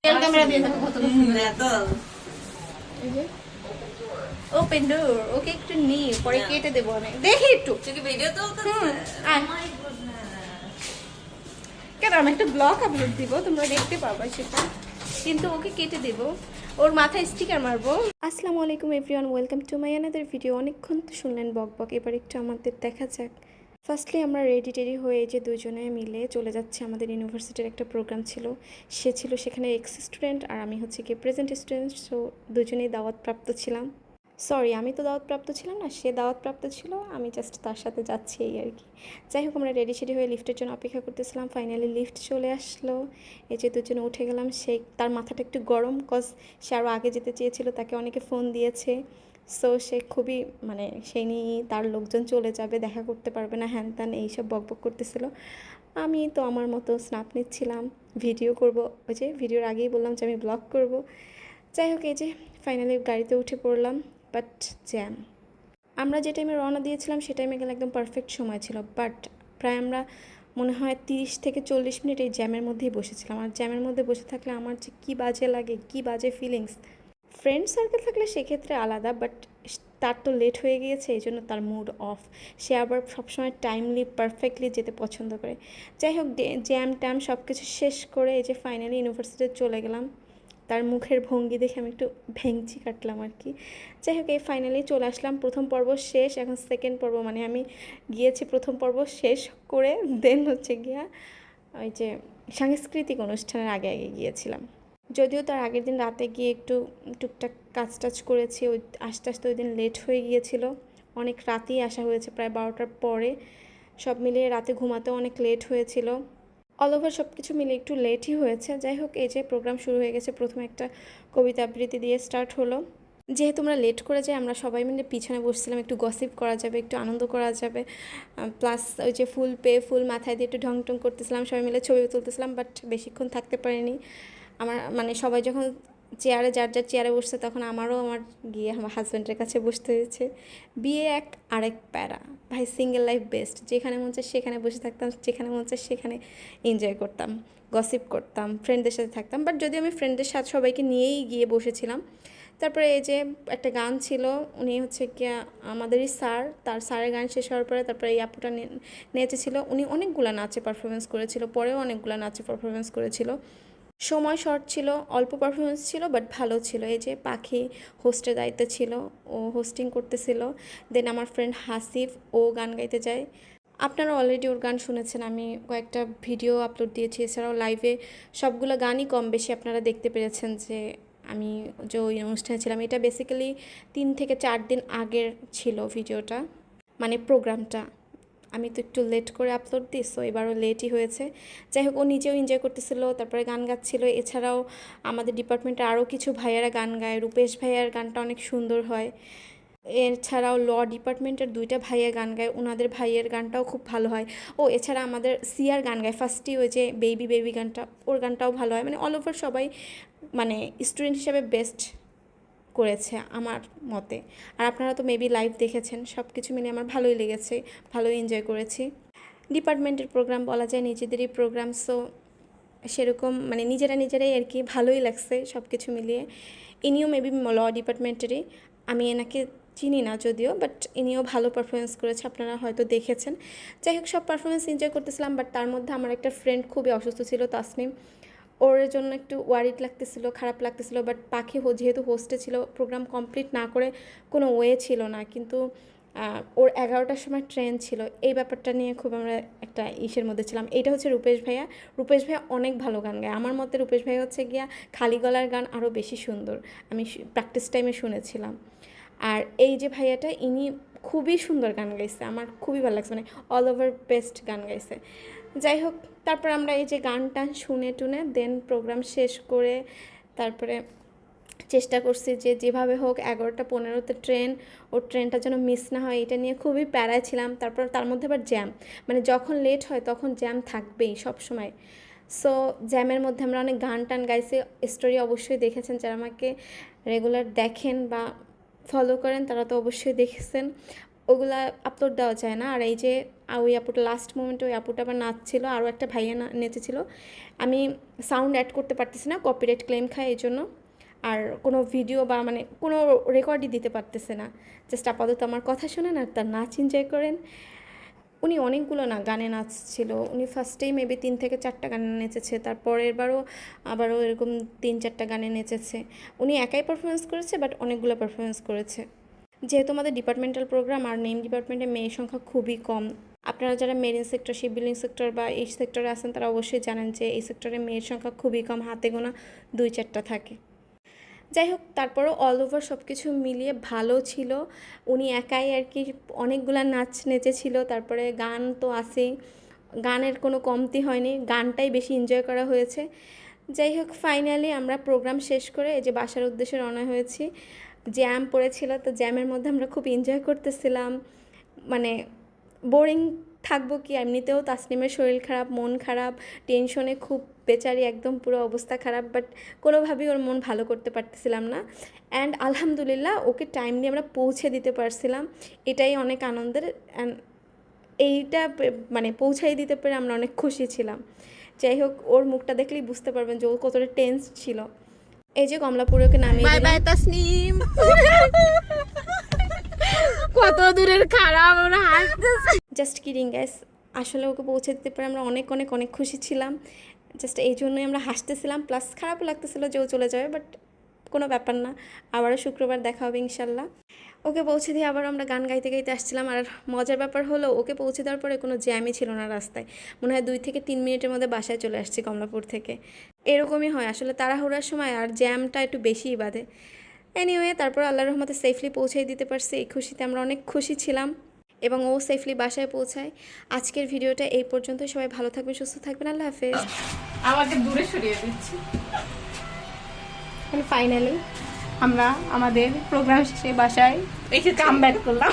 Camera দিয়ে দেখো কত এই যে ওপেন ডোর ওকে একটু নি পরে কেটে দেবো আমি দেখি একটু ভিডিও তো আয়। কেন আমি একটা ব্লগ আপলোড দিব তোমরা দেখতে পারবে সেটা কিন্তু ওকে কেটে দেব ওর মাথায় স্টিকার মারবো। আসসালামু আলাইকুম everyone, welcome to my another video. অনেকক্ষণ তো শুনলেন বক বক, এবার একটু আমাদের দেখা যাক। ফার্স্টলি আমরা রেডি টেডি হয়ে যে দুজনে মিলে চলে যাচ্ছে, আমাদের ইউনিভার্সিটির একটা প্রোগ্রাম ছিল, সে ছিল সেখানে এক্স স্টুডেন্ট আর আমি হচ্ছে কি প্রেজেন্ট স্টুডেন্ট, সো দুজনেই দাওয়াতপ্রাপ্ত ছিলাম। সরি, আমি তো দাওয়াতপ্রাপ্ত ছিলাম না, সে দাওয়াতপ্রাপ্ত ছিল, আমি জাস্ট তার সাথে যাচ্ছি এই আর কি। যাই হোক, আমরা রেডি সেডি হয়ে লিফটের জন্য অপেক্ষা করতেছিলাম, ফাইনালি লিফট চলে আসলো। এই যে দুজনে উঠে গেলাম, সে তার মাথাটা একটু গরম, কজ সে আরও আগে যেতে চেয়েছিল, তাকে অনেকে ফোন দিয়েছে, সো সে খুবই মানে সেই নিয়ে তার লোকজন চলে যাবে, দেখা করতে পারবে না, হ্যান ত্যান এইসব বকবক করতেছিল। আমি তো আমার মতো স্ন্যাপ নিচ্ছিলাম, ভিডিও করব, ওই যে ভিডিওর আগেই বললাম যে আমি ব্লগ করব। যাই হোক, এই যে ফাইনালি গাড়িতে উঠে পড়লাম, বাট জ্যাম। আমরা যে টাইমে রওনা দিয়েছিলাম সে টাইমে গেলে একদম পারফেক্ট সময় ছিল, বাট প্রায় আমরা মনে হয় 30 থেকে 40 মিনিট এই জ্যামের মধ্যেই বসেছিলাম। আর জ্যামের মধ্যে বসে থাকলে আমার যে কী বাজে লাগে, কী বাজে ফিলিংস। ফ্রেন্ড সার্কেল থাকলে সেক্ষেত্রে আলাদা, বাট তার তো লেট হয়ে গিয়েছে, এই জন্য তার মুড অফ। সে আবার সবসময় টাইমলি পারফেক্টলি যেতে পছন্দ করে। যাই হোক, জ্যাম ট্যাম সব কিছু শেষ করে এই যে ফাইনালি ইউনিভার্সিটিতে চলে গেলাম। তার মুখের ভঙ্গি দেখে আমি একটু ভেঙচি কাটলাম আর কি। যাই হোক, এই ফাইনালি চলে আসলাম, প্রথম পর্ব শেষ, এখন সেকেন্ড পর্ব, মানে আমি গিয়েছি প্রথম পর্ব শেষ করে, দেন হচ্ছে গিয়া ওই যে সাংস্কৃতিক অনুষ্ঠানের আগে আগে গিয়েছিলাম। যদিও তার আগের দিন রাতে গিয়ে একটু টুকটাক কাজ টাজ করেছি, ওই আস্তে আস্তে ওই দিন লেট হয়ে গিয়েছিল, অনেক রাতেই আসা হয়েছে, প্রায় 12টার পরে। সব মিলিয়ে রাতে ঘুমাতেও অনেক লেট হয়েছিল, অল ওভার সব কিছু মিলে একটু লেটই হয়েছে। যাই হোক, এই যে প্রোগ্রাম শুরু হয়ে গেছে, প্রথমে একটা কবিতা আবৃত্তি দিয়ে স্টার্ট হলো। যেহেতু আমরা লেট করে যাই, আমরা সবাই মিলে পিছনে বসছিলাম, একটু গসিপ করা যাবে, একটু আনন্দ করা যাবে, প্লাস ওই যে ফুল মাথায় দিয়ে একটু ঢং টং করতেছিলাম, সবাই মিলে ছবি তুলতেছিলাম, বাট বেশিক্ষণ থাকতে পারিনি। আমার মানে সবাই যখন চেয়ারে যার যার চেয়ারে বসছে, তখন আমারও আমার গিয়ে আমার হাজব্যান্ডের কাছে বসতে হয়েছে। বিয়ে এক আরেক প্যারা ভাই, সিঙ্গেল লাইফ বেস্ট, যেখানে মন চায় সেখানে বসে থাকতাম, যেখানে মন চায় সেখানে এনজয় করতাম, গসিপ করতাম, ফ্রেন্ডদের সাথে থাকতাম। বাট যদি আমি ফ্রেন্ডদের সাথে সবাইকে নিয়েই গিয়ে বসেছিলাম। তারপরে এই যে একটা গান ছিল, উনি হচ্ছে কি আমাদেরই স্যার, তার স্যারের গান শেষ হওয়ার পরে তারপরে এই আপুটা নেচেছিল। উনি অনেকগুলো নাচে পারফরমেন্স করেছিল, পরেও অনেকগুলো নাচে পারফরমেন্স করেছিল। সময় শর্ট ছিল, অল্প পারফরমেন্স ছিল, বাট ভালো ছিল। এই যে পাখি হোস্টের দায়িত্ব ছিল, ও হোস্টিং করতেছিল। দেন আমার ফ্রেন্ড হাসিফ, ও গান গাইতে যায়। আপনারা অলরেডি ওর গান শুনেছেন, আমি কয়েকটা ভিডিও আপলোড দিয়েছি, এছাড়াও লাইভে সবগুলো গানই কম বেশি আপনারা দেখতে পেরেছেন যে আমি যে ওই অনুষ্ঠানে ছিলাম। এটা বেসিক্যালি 3 থেকে 4 দিন আগের ছিল ভিডিওটা, মানে প্রোগ্রামটা। আমি তো একটু লেট করে আপলোড দিই, সো এবারও লেটই হয়েছে। যাই হোক, ও নিজেও এনজয় করতেছিল, তারপরে গান গাচ্ছিল। এছাড়াও আমাদের ডিপার্টমেন্টে আরও কিছু ভাইয়ারা গান গায়, রূপেশ ভাইয়ার গানটা অনেক সুন্দর হয়। এছাড়াও ল ডিপার্টমেন্টের 2টা ভাইয়া গান গায়, ওনাদের ভাইয়ের গানটাও খুব ভালো হয়। ও এছাড়া আমাদের সিয়ার গান গায়, ফার্স্টই ওই যে বেবি বেবি গানটা, ওর গানটাও ভালো হয়। মানে অল ওভার সবাই মানে স্টুডেন্ট হিসাবে বেস্ট করেছে আমার মতে। আর আপনারা তো মেবি লাইভ দেখেছেন, সব কিছু মিলে আমার ভালোই লেগেছে, ভালোই এনজয় করেছি। ডিপার্টমেন্টের প্রোগ্রাম বলা যায় নিজেদেরই প্রোগ্রাম, সো সেরকম মানে নিজেরাই আর কি, ভালোই লাগছে সব কিছু মিলিয়ে। ইনিও মেবি ল ডিপার্টমেন্টেরই, আমি এনাকে চিনি না যদিও, বাট ইনিও ভালো পারফরমেন্স করেছে, আপনারা হয়তো দেখেছেন। যাই হোক, সব পারফরমেন্স এনজয় করতেছিলাম, বাট তার মধ্যে আমার একটা ফ্রেন্ড খুবই অসুস্থ ছিল, তাসনিম। ওর জন্য একটু ওয়ারিড লাগতেছিল, খারাপ লাগতেছিল, বাট পাখি যেহেতু হোস্টে ছিল, প্রোগ্রাম কমপ্লিট না করে কোনো ওয়ে ছিল না। কিন্তু ওর 11টার সময় ট্রেন ছিল, এই ব্যাপারটা নিয়ে খুব আমরা একটা ইসের মধ্যে ছিলাম। এইটা হচ্ছে রূপেশ ভাইয়া। রূপেশ ভাইয়া অনেক ভালো গান গায়, আমার মতে রূপেশ ভাইয়া হচ্ছে গিয়া খালি গলার গান আরও বেশি সুন্দর, আমি প্র্যাকটিস টাইমে শুনেছিলাম। আর এই যে ভাইয়াটা, ইনি খুবই সুন্দর গান গাইছে, আমার খুবই ভালো লাগছে, মানে অল ওভার বেস্ট গান গাইছে। যাই হোক, তারপর আমরা এই যে গান টান শুনে টুনে দেন প্রোগ্রাম শেষ করে তারপরে চেষ্টা করছি যে যেভাবে হোক 11টা 15-তে ট্রেন, ওর ট্রেনটা যেন মিস না হয়, এটা নিয়ে খুবই প্যারায় ছিলাম। তারপর তার মধ্যে আবার জ্যাম, মানে যখন লেট হয় তখন জ্যাম থাকবেই সব সময়। সো জ্যামের মধ্যে আমরা অনেক গান টান গাইছি, স্টোরি অবশ্যই দেখেছেন, যারা আমাকে রেগুলার দেখেন বা ফলো করেন তারা তো অবশ্যই দেখেছেন। ওগুলা আপলোড দেওয়া যায় না। আর এই যে ওই আপুটা লাস্ট মোমেন্টে ওই আপুটা আবার নাচছিল, আরও একটা ভাইয়া নেচেছিল। আমি সাউন্ড অ্যাড করতে পারতেছি না, কপিরাইট ক্লেম খায় এই জন্য। আর কোনো ভিডিও বা মানে কোনো রেকর্ডই দিতে পারতেছে না। জাস্ট আপাতত আমার কথা শোনেন আর তার নাচ এনজয় করেন। উনি অনেকগুলো গানে নাচছিল। উনি ফার্স্টেই মেবি 3 থেকে 4টা গানে নেচেছে, তারপরের আবারও এরকম 3-4টা গানে নেচেছে। উনি একাই পারফরমেন্স করেছে, বাট অনেকগুলো পারফরমেন্স করেছে। যেহেতু আমাদের ডিপার্টমেন্টাল প্রোগ্রাম আর মেইন ডিপার্টমেন্টে মেয়ের সংখ্যা খুবই কম। আপনারা যারা marine sector, ship building sector বা এই সেক্টরে আছেন তারা অবশ্যই জানেন যে এই সেক্টরে মেয়ের সংখ্যা খুবই কম, হাতে গোনা 2-4টা থাকে। যাই হোক, তারপরও অল ওভার সব কিছু মিলিয়ে ভালো ছিল। উনি একাই আর কি অনেকগুলা নাচ নেচেছিল। তারপরে গান তো আছেই, গানের কোনো কমতি হয়নি, গানটাই বেশি এনজয় করা হয়েছে। যাই হোক, ফাইনালি আমরা প্রোগ্রাম শেষ করে এই যে বাসার উদ্দেশ্যে রওনা হয়েছি। জ্যাম পড়েছিল, তো জ্যামের মধ্যে আমরা খুব এনজয় করতেছিলাম। মানে বোরিং থাকবো কি, এমনিতেও তাসনিমের শরীর খারাপ, মন খারাপ, টেনশনে খুব বেচারি একদম পুরো অবস্থা খারাপ, বাট কোনোভাবেই ওর মন ভালো করতে পারতেছিলাম না। অ্যান্ড আলহামদুলিল্লাহ ওকে টাইম দিয়ে আমরা পৌঁছে দিতে পারছিলাম, এটাই অনেক আনন্দের। অ্যান্ড এইটা মানে পৌঁছাই দিতে পেরে আমরা অনেক খুশি ছিলাম। যাই হোক, ওর মুখটা দেখলেই বুঝতে পারবেন যে ও কতটা টেন্স ছিল। এই যে কমলাপুরে ওকে নামিয়ে দিলাম। Bye bye Tasnim. কত দূরের খারাপ, আমরা হাসতেছি। জাস্ট কিডিং গাইস, আসলে ওকে পৌঁছে দিতে পারে আমরা অনেক অনেক অনেক খুশি ছিলাম। জাস্ট এই জন্যই আমরা হাসতেছিলাম, প্লাস খারাপও লাগতেছিল যে ও চলে যাবে, বাট কোনো ব্যাপার না, আবারও শুক্রবার দেখা হবে ইনশাল্লাহ। ওকে পৌঁছে দিয়ে আবার আমরা গান গাইতে গাইতে আসছিলাম। আর মজার ব্যাপার হলো, ওকে পৌঁছে দেওয়ার পরে কোনো জ্যামই ছিল না রাস্তায়। মনে হয় 2 থেকে 3 মিনিটের মধ্যে বাসায় চলে আসছি কমলাপুর থেকে। এরকমই হয় আসলে, তাড়াহুড়ার সময় আর জ্যামটা একটু বেশিই বাধে। এনিওয়ে, তারপর আল্লাহর রহমতে সেফলি পৌঁছাই দিতে পারছি, এই খুশিতে আমরা অনেক খুশি ছিলাম। এবং ও সেফলি বাসায় পৌঁছায়। আজকের ভিডিওটা এই পর্যন্ত। সবাই ভালো থাকবেন, সুস্থ থাকবেন, আল্লাহ হাফেজ। আমাকে দূরে সরিয়ে দিচ্ছি। ফাইনালি আমরা আমাদের প্রোগ্রাম শেষে বাসায় এসে কাম ব্যাক করলাম।